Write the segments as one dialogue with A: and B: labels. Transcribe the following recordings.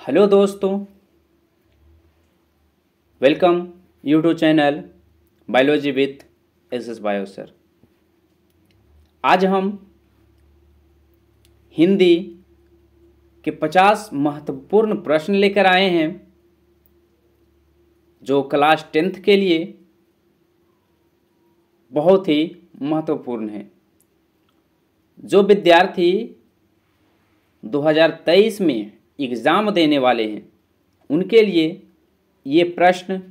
A: Hello दोस्तों, welcome YouTube channel biology with S bio sir. आज हम हिंदी के 50 महत्वपूर्ण प्रश्न लेकर आए हैं जो क्लास 10th के लिए बहुत ही महत्वपूर्ण है। जो विद्यार्थी 2023 में एग्ज़ाम देने वाले हैं उनके लिए ये प्रश्न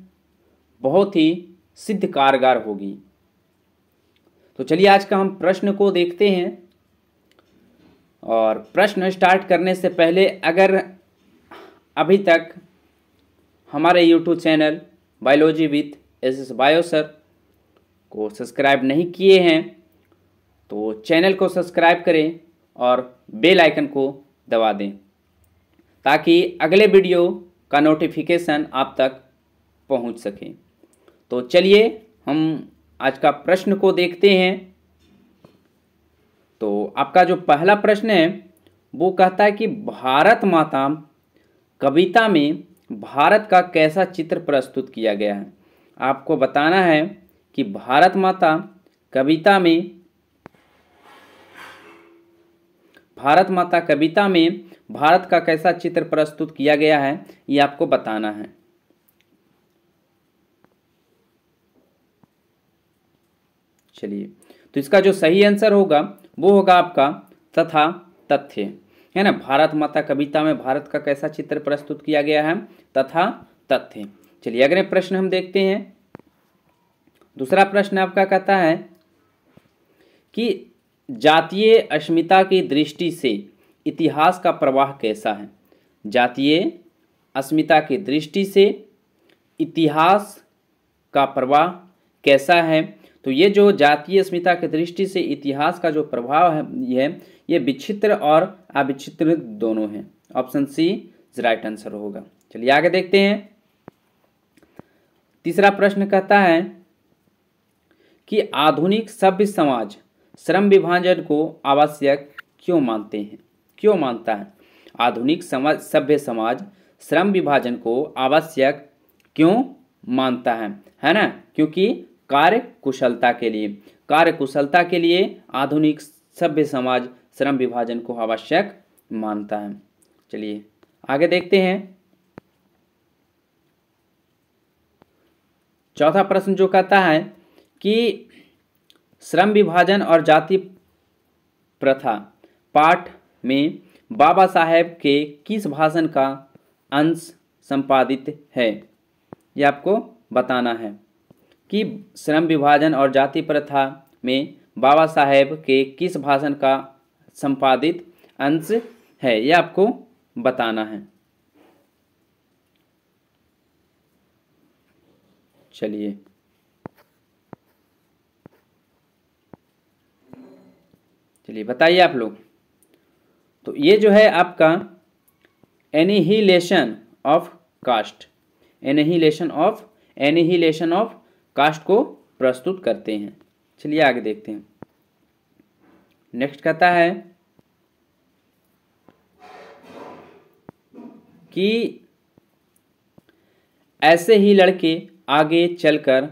A: बहुत ही सिद्ध कारगर होगी। तो चलिए आज का हम प्रश्न को देखते हैं। और प्रश्न स्टार्ट करने से पहले अगर अभी तक हमारे YouTube channel biology with S bio sir को सब्सक्राइब नहीं किए हैं तो चैनल को सब्सक्राइब करें और बेल आइकन को दबा दें ताकि अगले वीडियो का नोटिफिकेशन आप तक पहुंच सके। तो चलिए हम आज का प्रश्न को देखते हैं। तो आपका जो पहला प्रश्न है वो कहता है कि भारत माता कविता में भारत का कैसा चित्र प्रस्तुत किया गया है। आपको बताना है कि भारत माता कविता में भारत का कैसा चित्र प्रस्तुत किया गया है, ये आपको बताना है। चलिए, तो इसका जो सही आंसर होगा वो होगा आपका तथा तथ्य, है ना। भारत माता कविता में भारत का कैसा चित्र प्रस्तुत किया गया है, तथा तथ्य। चलिए अगले प्रश्न हम देखते हैं। दूसरा प्रश्न आपका कहता है कि जातीय अस्मिता की दृष्टि से इतिहास का प्रवाह कैसा है। जातीय अस्मिता की दृष्टि से इतिहास का प्रवाह कैसा है। तो ये जो जातीय अस्मिता की दृष्टि से इतिहास का जो प्रभाव है ये विचित्र और अविचित्र दोनों हैं। ऑप्शन सी राइट आंसर होगा। चलिए आगे देखते हैं। तीसरा प्रश्न कहता है कि आधुनिक सभ्य समाज श्रम विभाजन को आवश्यक क्यों मानता है। आधुनिक सभ्य समाज श्रम विभाजन को आवश्यक क्यों मानता है ना। क्योंकि कार्य कुशलता के लिए आधुनिक सभ्य समाज श्रम विभाजन को आवश्यक मानता है। चलिए आगे देखते हैं। चौथा प्रश्न जो कहता है कि श्रम विभाजन और जाति प्रथा पाठ में बाबा साहेब के किस भाषण का अंश संपादित है। यह आपको बताना है कि श्रम विभाजन और जाति प्रथा में बाबा साहेब के किस भाषण का संपादित अंश है, यह आपको बताना है। चलिए बताइए आप लोग। तो ये जो है आपका एनिहिलेशन ऑफ कास्ट को प्रस्तुत करते हैं। चलिए आगे देखते हैं। नेक्स्ट कहता है कि ऐसे ही लड़के आगे चलकर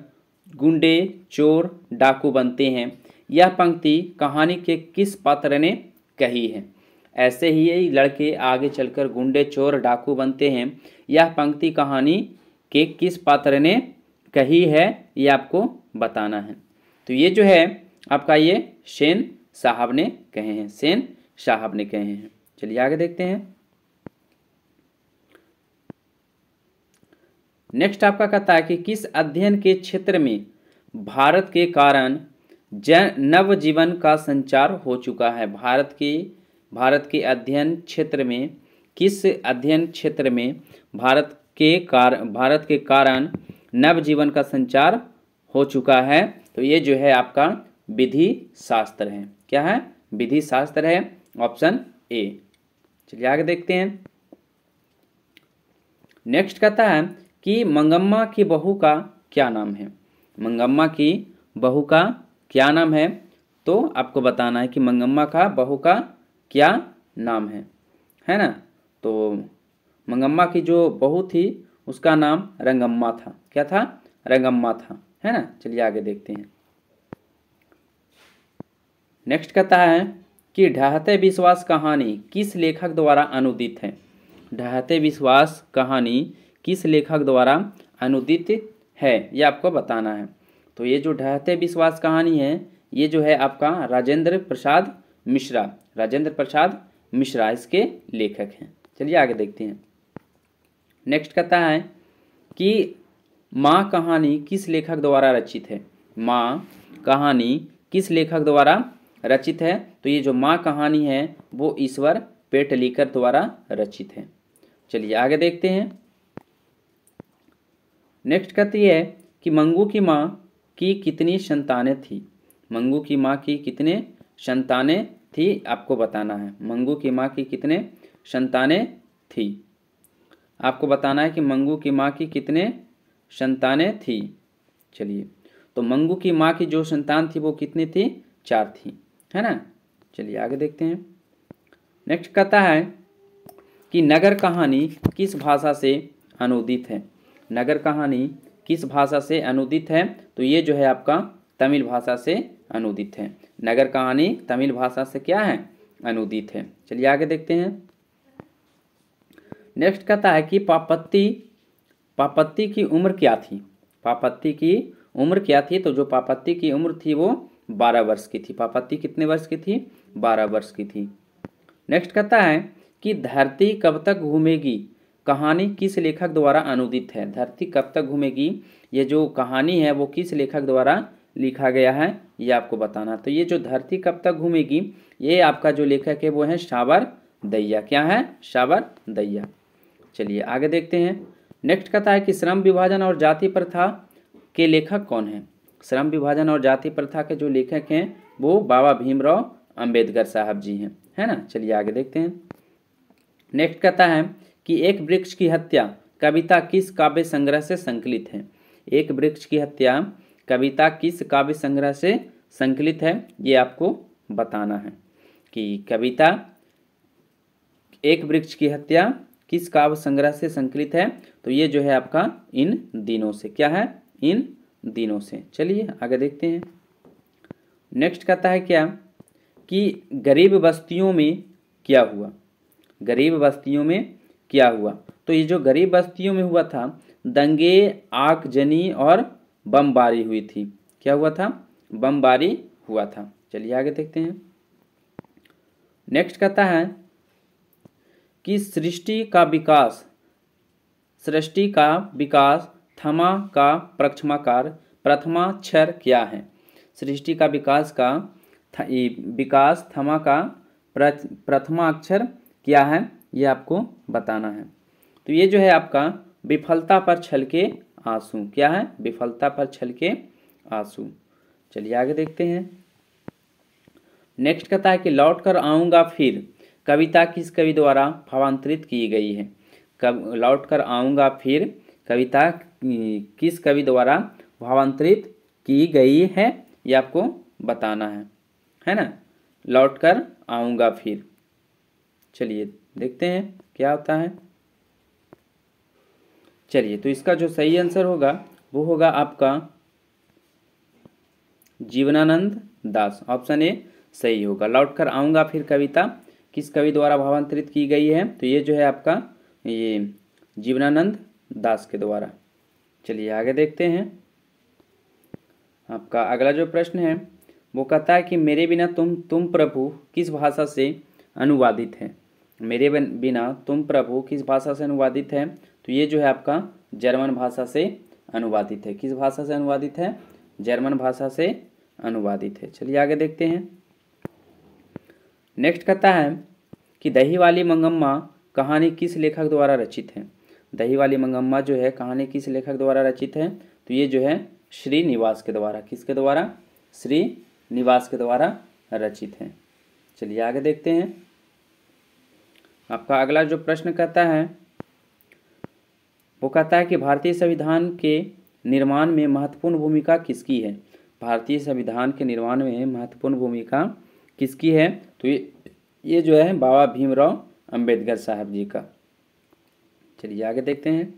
A: गुंडे चोर डाकू बनते हैं। यह पंक्ति कहानी के किस पात्र ने कही है। ऐसे ही लड़के आगे चलकर गुंडे चोर डाकू बनते हैं, यह पंक्ति कहानी के किस पात्र ने कही है, ये आपको बताना है। तो ये जो है आपका ये सेन साहब ने कहे हैं। चलिए आगे देखते हैं। नेक्स्ट आपका कहता है कि किस अध्ययन के क्षेत्र में भारत के कारण नवजीवन का संचार हो चुका है। भारत के अध्ययन क्षेत्र में किस अध्ययन क्षेत्र में भारत के कारण नवजीवन का संचार हो चुका है। तो ये जो है आपका विधि शास्त्र है। क्या है? विधि शास्त्र है, ऑप्शन ए। चलिए आगे देखते हैं। नेक्स्ट कहता है कि मंगम्मा की बहू का क्या नाम है। मंगम्मा की बहू का क्या नाम है, तो आपको बताना है कि मंगम्मा का बहू का क्या नाम है ना। तो मंगम्मा की जो बहू थी उसका नाम रंगम्मा था। क्या था? रंगम्मा था, है ना। चलिए आगे देखते हैं। नेक्स्ट कहता है कि ढहते विश्वास कहानी किस लेखक द्वारा अनुदित है? ढहते विश्वास कहानी किस लेखक द्वारा अनुदित है, ये आपको बताना है। तो ये जो ढहते विश्वास कहानी है ये जो है आपका राजेंद्र प्रसाद मिश्रा, राजेंद्र प्रसाद मिश्रा इसके लेखक हैं। चलिए आगे देखते हैं। नेक्स्ट कहता है कि माँ कहानी किस लेखक द्वारा रचित है? माँ कहानी किस लेखक द्वारा रचित है? तो ये जो माँ कहानी है वो ईश्वर पेटलीकर द्वारा रचित है। चलिए आगे देखते हैं। नेक्स्ट कहती है कि मंगू की माँ की कितनी संतानें थी? मंगू की माँ की कितने संतानें थी आपको बताना है। मंगू की माँ की कितने संतानें थी आपको बताना है कि मंगू की माँ की कितने संतानें थी। चलिए, तो मंगू की माँ की जो संतान थी वो कितनी थी? 4 थी, है ना। चलिए आगे देखते हैं। नेक्स्ट कहता है कि नगर कहानी किस भाषा से अनुदित है? नगर कहानी किस भाषा से अनुदित है? तो ये जो है आपका तमिल भाषा से अनुदित है। नगर कहानी तमिल भाषा से क्या है? अनुदित है। चलिए आगे देखते हैं। नेक्स्ट कहता है कि पापत्ती की उम्र क्या थी? पापत्ती की उम्र क्या थी? तो जो पापत्ती की उम्र थी वो 12 वर्ष की थी। पापत्ती कितने वर्ष की थी? 12 वर्ष की थी। नेक्स्ट कहता है कि धरती कब तक घूमेगी कहानी किस लेखक द्वारा अनुदित है? धरती कब तक घूमेगी ये जो कहानी है वो किस लेखक द्वारा लिखा गया है ये आपको बताना। तो ये जो धरती कब तक घूमेगी ये आपका जो लेखक है वो है सावर दैया। क्या है? सावर दैया। चलिए आगे देखते हैं। नेक्स्ट कहता है कि श्रम विभाजन और जाति प्रथा के लेखक कौन हैं? श्रम विभाजन और जाति प्रथा के जो लेखक हैं वो बाबा भीमराव अंबेडकर साहब जी हैं, है ना। चलिए आगे देखते हैं। नेक्स्ट कहता है कि एक वृक्ष की हत्या कविता किस काव्य संग्रह से संकलित है? एक वृक्ष की हत्या कविता किस काव्य संग्रह से संकलित है ये आपको बताना है कि कविता एक वृक्ष की हत्या किस काव्य संग्रह से संकलित है? तो ये जो है आपका इन दिनों से। क्या है? इन दिनों से। चलिए आगे देखते हैं। नेक्स्ट कहता है क्या कि गरीब बस्तियों में क्या हुआ? गरीब बस्तियों में क्या हुआ? तो ये जो गरीब बस्तियों में हुआ था दंगे, आगजनी और बमबारी हुई थी। क्या हुआ था? बमबारी हुआ था। चलिए आगे देखते हैं। नेक्स्ट कहता है कि सृष्टि का विकास थमा का प्रथमाकार प्रथमाक्षर क्या है? सृष्टि का विकास थमा का प्रथमाक्षर क्या है ये आपको बताना है। तो ये जो है आपका विफलता पर छलके आंसू। क्या है? विफलता पर छलके आंसू। चलिए आगे देखते हैं। नेक्स्ट कहता है कि लौट कर आऊँगा फिर कविता किस कवि द्वारा भावांतरित की गई है? लौट कर आऊँगा फिर कविता किस कवि द्वारा भावांतरित की गई है ये आपको बताना है ना। लौट कर आऊँगा फिर। चलिए देखते हैं क्या होता है। चलिए, तो इसका जो सही आंसर होगा वो होगा आपका जीवनानंद दास। ऑप्शन ए सही होगा। लौट कर आऊँगा फिर कविता किस कवि द्वारा भावांतरित की गई है? तो ये जो है आपका ये जीवनानंद दास के द्वारा। चलिए आगे देखते हैं। आपका अगला जो प्रश्न है वो कहता है कि मेरे बिना तुम प्रभु किस भाषा से अनुवादित है? मेरे बिना तुम प्रभु किस भाषा से अनुवादित है? तो ये जो है आपका जर्मन भाषा से अनुवादित है। किस भाषा से अनुवादित है? जर्मन भाषा से अनुवादित है। चलिए आगे देखते हैं। नेक्स्ट कहता है कि दही वाली मंगम्मा कहानी किस लेखक द्वारा रचित है? दही वाली मंगम्मा जो है कहानी किस लेखक द्वारा रचित है? तो ये जो है श्रीनिवास के द्वारा। किसके द्वारा? श्रीनिवास के द्वारा रचित है। चलिए आगे देखते हैं। आपका अगला जो प्रश्न कहता है वो कहता है कि भारतीय संविधान के निर्माण में महत्वपूर्ण भूमिका किसकी है? भारतीय संविधान के निर्माण में महत्वपूर्ण भूमिका किसकी है? तो ये जो है बाबा भीमराव अंबेडकर साहब जी का। चलिए आगे देखते हैं।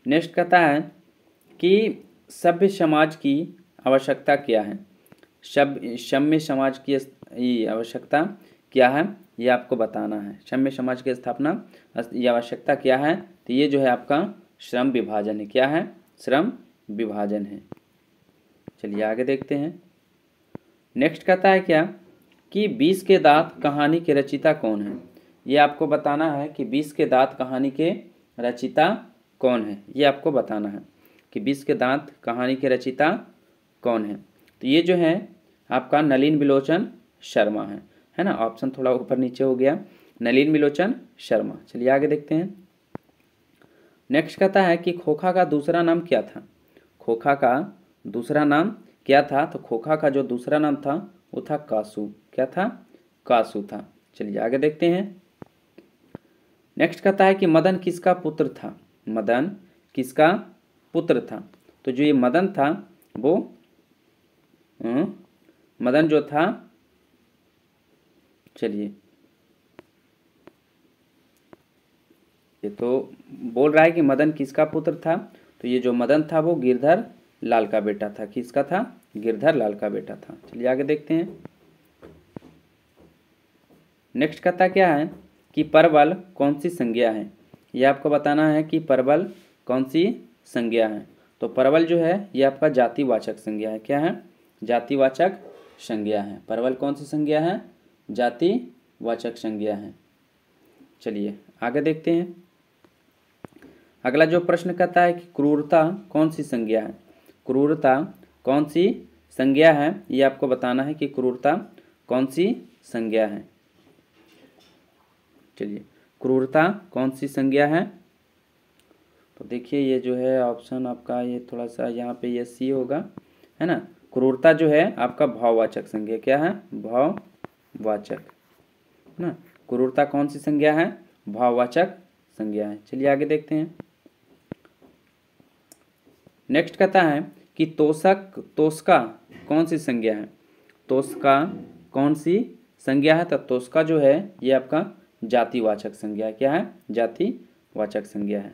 A: नेक्स्ट कहता है कि सभ्य समाज की आवश्यकता क्या है। सभ्य समाज की ये आवश्यकता क्या है, ये आपको बताना है। सभ्य समाज की स्थापना ये आवश्यकता क्या है, तो ये जो है आपका श्रम विभाजन है। क्या है? श्रम विभाजन है। चलिए आगे देखते हैं। नेक्स्ट कहता है क्या कि 20 के दांत कहानी के रचयिता कौन है। ये आपको बताना है कि 20 के दांत कहानी के रचयिता कौन है, ये आपको बताना है कि 20 के दांत कहानी के रचयिता कौन है। तो ये जो है आपका नलिन बिलोचन शर्मा है ना। ऑप्शन थोड़ा ऊपर नीचे हो गया, नलिन बिलोचन शर्मा। चलिए आगे देखते हैं। नेक्स्ट कहता है कि खोखा का दूसरा नाम क्या था। खोखा का दूसरा नाम क्या था, तो खोखा का जो दूसरा नाम था वो था कासू। क्या था? कासू था। चलिए आगे देखते हैं। नेक्स्ट कहता है कि मदन किसका पुत्र था। मदन किसका पुत्र था, तो जो ये मदन था वो मदन जो था, चलिए ये तो बोल रहा है कि मदन किसका पुत्र था, तो ये जो मदन था वो गिरधर लाल का बेटा था। किसका था? गिरधर लाल का बेटा था। चलिए आगे देखते हैं। नेक्स्ट कहता क्या है कि परवल कौन सी संज्ञा है। ये आपको बताना है कि परवल कौन सी संज्ञा है। तो परवल जो है ये आपका जातिवाचक संज्ञा है। क्या है? जातिवाचक संज्ञा है। परवल कौन सी संज्ञा है? जातिवाचक संज्ञा है। चलिए आगे देखते हैं। अगला जो प्रश्न कहता है कि क्रूरता कौन सी संज्ञा है। क्रूरता कौन सी संज्ञा है, ये आपको बताना है कि क्रूरता कौन सी संज्ञा है। चलिए क्रूरता कौन सी संज्ञा है, तो देखिए ये जो है ऑप्शन आपका ये थोड़ा सा यहाँ पे ये सी होगा, है ना। क्रूरता जो है आपका भाववाचक संज्ञा। क्या है? भाववाचक, है ना। क्रूरता कौन सी संज्ञा है? भाववाचक संज्ञा है। चलिए आगे देखते हैं। नेक्स्ट कहता है कि तोषका कौन सी संज्ञा है। तोषका कौन सी संज्ञा है, तो तोषका जो है ये आपका जातिवाचक संज्ञा है। क्या है? जातिवाचक संज्ञा है।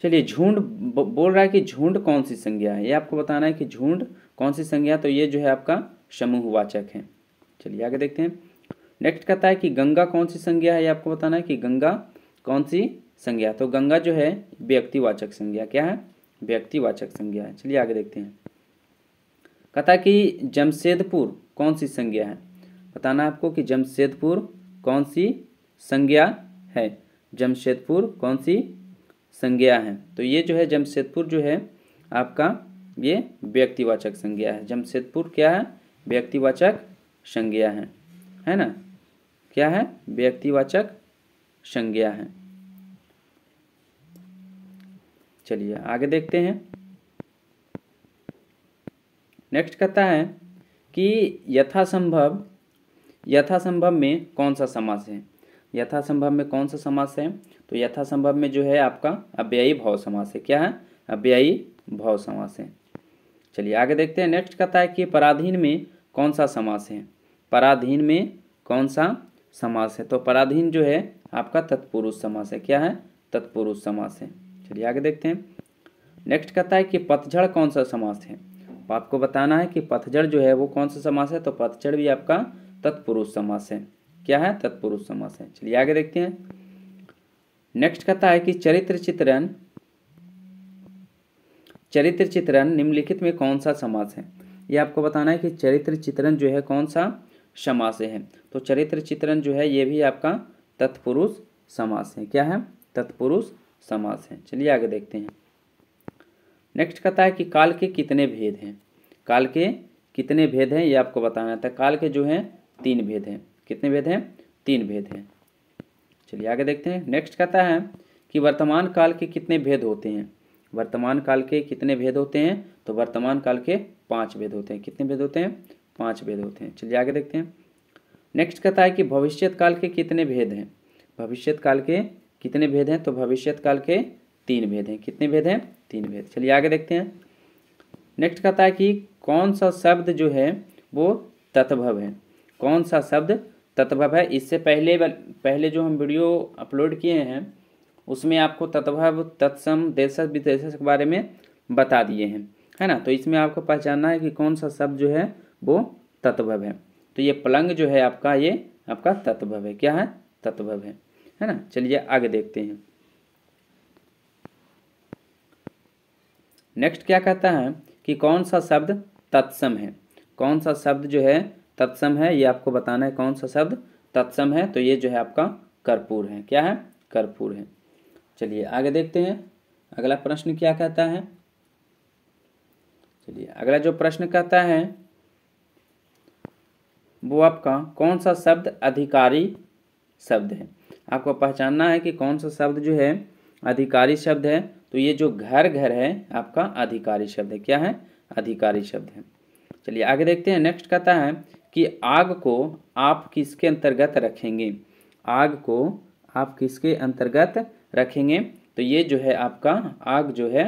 A: चलिए झुंड बोल रहा है कि झुंड कौन सी संज्ञा है, ये आपको बताना है कि झुंड कौन सी संज्ञा, तो ये जो है आपका समूहवाचक है। चलिए आगे देखते हैं। नेक्स्ट कहता है कि गंगा कौन सी संज्ञा है, ये आपको बताना है कि गंगा कौन सी संज्ञा, तो गंगा जो है व्यक्तिवाचक संज्ञा। क्या है? व्यक्तिवाचक संज्ञा है। चलिए आगे देखते हैं। कहता है कि जमशेदपुर कौन सी संज्ञा है। बताना है आपको कि जमशेदपुर कौन सी संज्ञा है। जमशेदपुर कौन सी संज्ञा है, तो ये जो है जमशेदपुर जो है आपका ये व्यक्तिवाचक संज्ञा है। जमशेदपुर क्या है? व्यक्तिवाचक संज्ञा है ना। क्या है? व्यक्तिवाचक संज्ञा है। चलिए आगे देखते हैं। नेक्स्ट कहता है कि यथासंभव में कौन सा समास है। यथासंभव में कौन सा समास है, तो यथासंभव में जो है आपका अव्ययी भाव समास है। क्या है? अव्ययी भाव समास है। चलिए आगे देखते हैं। नेक्स्ट कहता है कि पराधीन में कौन सा समास है। पराधीन में कौन सा समास है, तो पराधीन जो है आपका तत्पुरुष समास है। क्या है? तत्पुरुष समास है। चलिए आगे देखते हैं। नेक्स्ट कहता है कि पतझड़ कौन सा समास है। तो आपको बताना है कि पतझड़ जो है वो कौन सा समास है, तो पतझड़ भी आपका तत्पुरुष समास है। क्या है? तत्पुरुष समास है। चलिए आगे देखते हैं। नेक्स्ट कहता है कि चरित्र चित्रण निम्नलिखित में कौन सा समास है। ये आपको बताना है कि चरित्र चित्रण जो है कौन सा समास है, तो चरित्र चित्रण जो है ये भी आपका तत्पुरुष समास है। क्या है? तत्पुरुष समास है। चलिए आगे देखते हैं। नेक्स्ट कहता है कि काल के कितने भेद हैं। काल के कितने भेद हैं, ये आपको बताना था। काल के जो हैं 3 भेद हैं। कितने भेद हैं? 3 भेद हैं। चलिए आगे देखते हैं। नेक्स्ट कहता है कि वर्तमान काल के कितने भेद होते हैं। वर्तमान काल के कितने भेद होते हैं, तो वर्तमान काल के 5 भेद होते हैं। कितने भेद होते हैं? 5 भेद होते हैं। चलिए आगे देखते हैं। नेक्स्ट कहता है कि भविष्यत काल के कितने भेद हैं। भविष्यत काल के कितने भेद हैं, तो भविष्यत काल के 3 भेद हैं। कितने भेद हैं? 3 भेद। चलिए आगे देखते हैं। नेक्स्ट कहता है कि कौन सा शब्द जो है वो तत्भव है। कौन सा शब्द तत्भव है। इससे पहले जो हम वीडियो अपलोड किए हैं उसमें आपको तद्भव, तत्सम, देशज, विदेशज के बारे में बता दिए हैं, है ना। तो इसमें आपको पहचानना है कि कौन सा शब्द जो है वो तद्भव है। तो ये पलंग जो है आपका, ये आपका तद्भव है। क्या है? तद्भव है ना। चलिए आगे देखते हैं। नेक्स्ट क्या कहता है कि कौन सा शब्द तत्सम है। कौन सा शब्द जो है तत्सम है, ये आपको बताना है कौन सा शब्द तत्सम है। तो ये जो है आपका कर्पूर है। क्या है? कर्पूर है। चलिए आगे देखते हैं अगला प्रश्न क्या कहता है। चलिए अगला जो प्रश्न कहता है वो आपका कौन सा शब्द अधिकारी शब्द है। आपको पहचानना है कि कौन सा शब्द जो है अधिकारी शब्द है। तो ये जो घर घर है आपका अधिकारी शब्द है। क्या है? अधिकारी शब्द है। चलिए आगे देखते हैं। नेक्स्ट कहता है कि आग को आप किसके अंतर्गत रखेंगे। आग को आप किसके अंतर्गत रखेंगे। तो ये जो है आपका आग जो है,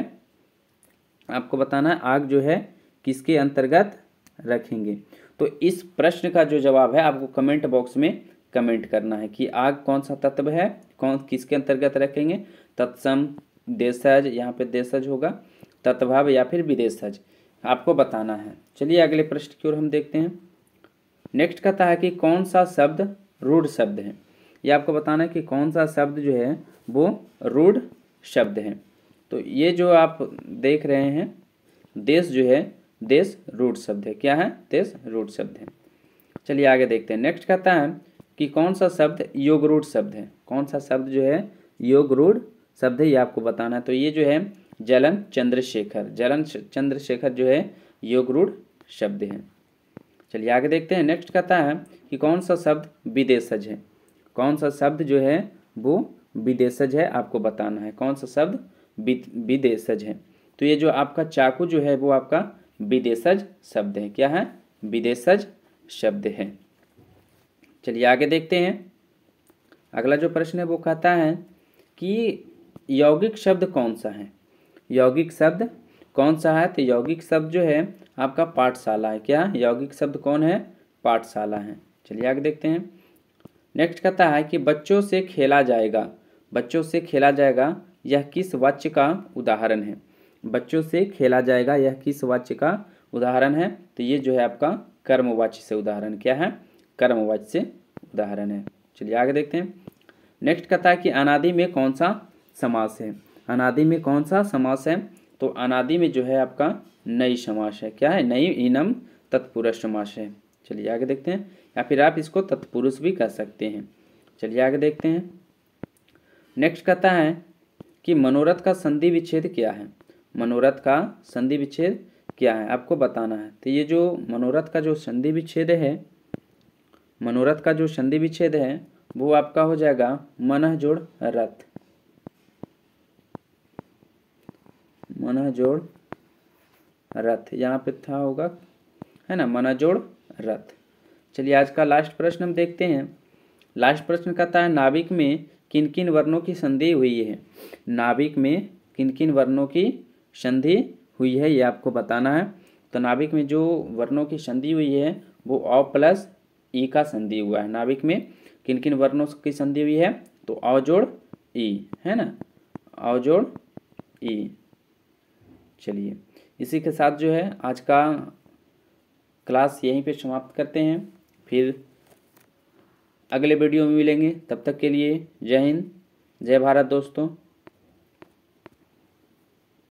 A: आपको बताना है आग जो है किसके अंतर्गत रखेंगे। तो इस प्रश्न का जो जवाब है आपको कमेंट बॉक्स में कमेंट करना है कि आग कौन सा तत्व है, कौन किसके अंतर्गत रखेंगे। तत्सम, देशज, यहाँ पे देशज होगा, तत्भव या फिर विदेशज, आपको बताना है। चलिए अगले प्रश्न की ओर हम देखते हैं। नेक्स्ट कहता है कि कौन सा शब्द रूढ़ शब्द है। ये आपको बताना है कि कौन सा शब्द जो है वो रूढ़ शब्द है। तो ये जो आप देख रहे हैं देश जो है, देश रूढ़ शब्द है। क्या है? देश रूढ़ शब्द है। चलिए आगे देखते हैं। नेक्स्ट कहता है कि कौन सा शब्द योग रूढ़ शब्द है। कौन सा शब्द जो है योग रूढ़ शब्द है, ये आपको बताना है। तो ये जो है जलन चंद्रशेखर, जलन चंद्रशेखर जो है योग रूढ़ शब्द है। चलिए आगे देखते हैं। नेक्स्ट कहता है कि कौन सा शब्द विदेशज है। कौन सा शब्द जो है वो विदेशज है, आपको बताना है कौन सा शब्द विदेशज है। तो ये जो आपका चाकू जो है वो आपका विदेशज शब्द है। क्या है? विदेशज शब्द है। चलिए आगे देखते हैं। अगला जो प्रश्न है वो कहता है कि यौगिक शब्द कौन सा है। यौगिक शब्द कौन सा है। तो यौगिक शब्द जो है आपका पाठशाला है। क्या? यौगिक शब्द कौन है? पाठशाला है। चलिए आगे देखते हैं। नेक्स्ट कहता है कि बच्चों से खेला जाएगा। बच्चों से खेला जाएगा यह किस वाक्य का उदाहरण है। बच्चों से खेला जाएगा यह किस वाक्य का उदाहरण है। तो ये जो है आपका कर्मवाच्य से उदाहरण। क्या है? कर्मवाच्य से उदाहरण है। चलिए आगे देखते हैं। नेक्स्ट कहता है कि अनादि में कौन सा समास है। अनादि में कौन सा समास है। तो अनादि में जो है आपका नई समास है। क्या है? नई इनम तत्पुरुष समास है। चलिए आगे देखते हैं, या फिर आप इसको तत्पुरुष भी कह सकते हैं। चलिए आगे देखते हैं। नेक्स्ट कहता है कि मनोरथ का संधि विच्छेद क्या है। मनोरथ का संधि विच्छेद क्या है, आपको बताना है। तो ये जो मनोरथ का जो संधि विच्छेद है, मनोरथ का जो संधि विच्छेद है वो आपका हो जाएगा मनः जोड़ रथ। मनः जोड़ रथ यहाँ पे था होगा, है ना, मनः जोड़ रथ। चलिए आज का लास्ट प्रश्न हम देखते हैं। लास्ट प्रश्न कहता है नाभिक में किन किन वर्णों की संधि हुई है। नाभिक में किन किन वर्णों की संधि हुई है, ये आपको बताना है। तो नाभिक में जो वर्णों की संधि हुई है वो अ प्लस ई का संधि हुआ है। नाभिक में किन किन वर्णों की संधि हुई है। तो अ जोड़ ई, है ना, अ जोड़ ई। चलिए इसी के साथ जो है आज का क्लास यहीं पे समाप्त करते हैं। फिर अगले वीडियो में मिलेंगे। तब तक के लिए जय हिंद, जय भारत दोस्तों।